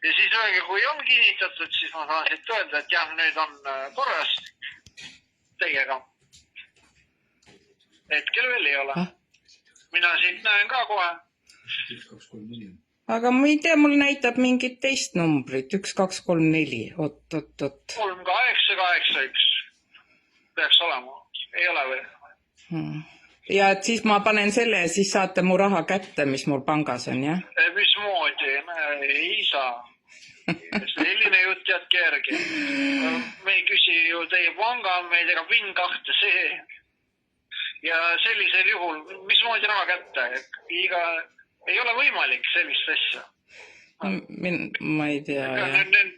Ja siis öelge, kui on kinnitatud, siis ma saan siit öelda, et jah, nüüd on korras teiega. Hetkel veel ei ole. Mina siit näen ka kohe. Aga ma ei tea, mul näitab mingit teist numbrit. 1234. Oot. 3881 peaks olema. Ei ole või? Ja et siis ma panen selle ja siis saate mu raha kätte, mis mul pangas on, jah? Mismoodi? Ei saa. Selline jutt jätke järgi. Me ei küsi ju teie pangaandmeid ega PIN-2 see. Ja sellisel juhul, mismoodi raha kätte? Ei ole võimalik sellist asja. Ma ei tea, jah. Nüüd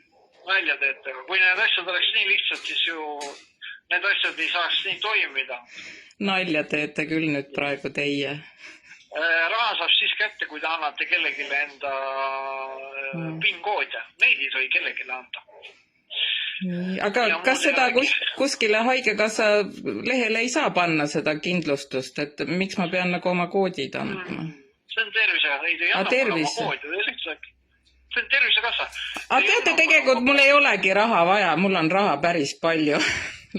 välja teete. Kui need asjad oleks nii lihtsad, siis ju need asjad ei saaks nii toimida. Nalja teete küll nüüd praegu teie. Raha saab siis kätte, kui te annate kellelegi enda PIN-koode. Neid ei tohi kellelegi anda. Aga kas seda kuskile haigekassa lehele ei saa panna seda kindlustust, et miks ma pean nagu oma koodid andma? See on tervise, ei te ei anna oma koodi. See on tervisekassa. Aga teate, tegelikult mul ei olegi raha vaja, mul on raha päris palju.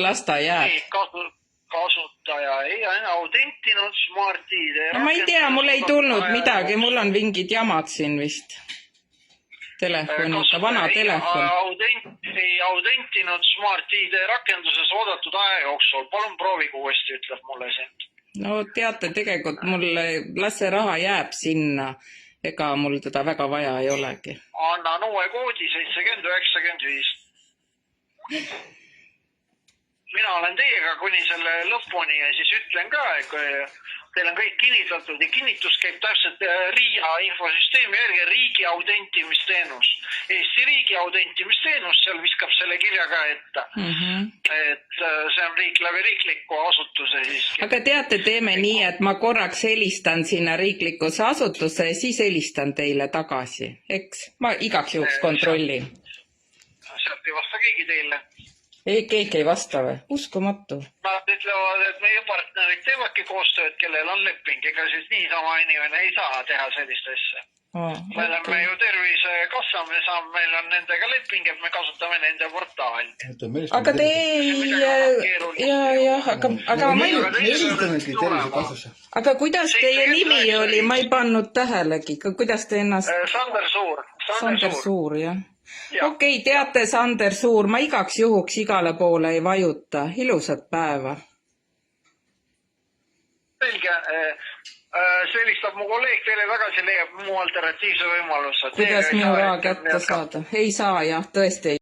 Las ta jääb. Kasutaja ei ole autentinud Smart ID. Ma ei tea, mul ei tulnud midagi, mul on mingid jamad siin vist. Telefoniga, vana telefon. Ei autentinud Smart ID rakenduses oodatud aja jooksul. Palun proovige uuesti, ütleb mulle siin. No teate, tegelikult mulle, las see raha jääb sinna. Ega mul teda väga vaja ei olegi. Annan uue koodi 7095. Mina olen teiega kuni selle lõpuni ja siis ütlen ka, et teil on kõik kinnitatud ja kinnitus käib täpselt RIA infosüsteemi järgi riigi autentimisteenus. Eesti riigi autentimisteenus, seal viskab selle kirja ka ette. Et see on riik läbi riikliku asutuse siiski. Aga teate, teeme nii, et ma korraks helistan sinna riiklikusse asutusse ja siis helistan teile tagasi. Eks? Ma igaks juhuks kontrollin. Sealt ei vasta keegi teile. Ei, keegi ei vasta või? Uskumatu. Nad ütlevad, et meie partnerid teevadki koostööd, kellel on leping. Ega siis niisama inimene ei saa teha sellist asja. Me oleme ju tervisekassa, meil on nendega leping, et me kasutame nende portaali. Aga te ei... Aga kuidas teie nimi oli? Ma ei pannud tähelegi. Kuidas te ennast... Sander Suur. Sander Suur, jah. Okei, teate, Sander Suur, ma igaks juhuks igale poole ei vajuta. Ilusat päeva. Selge. Sellistab mu kolleeg teile tagasi leiab muu alternatiivse võimaluse. Kuidas minu raha kätte saada? Ei saa, jah, tõesti ei.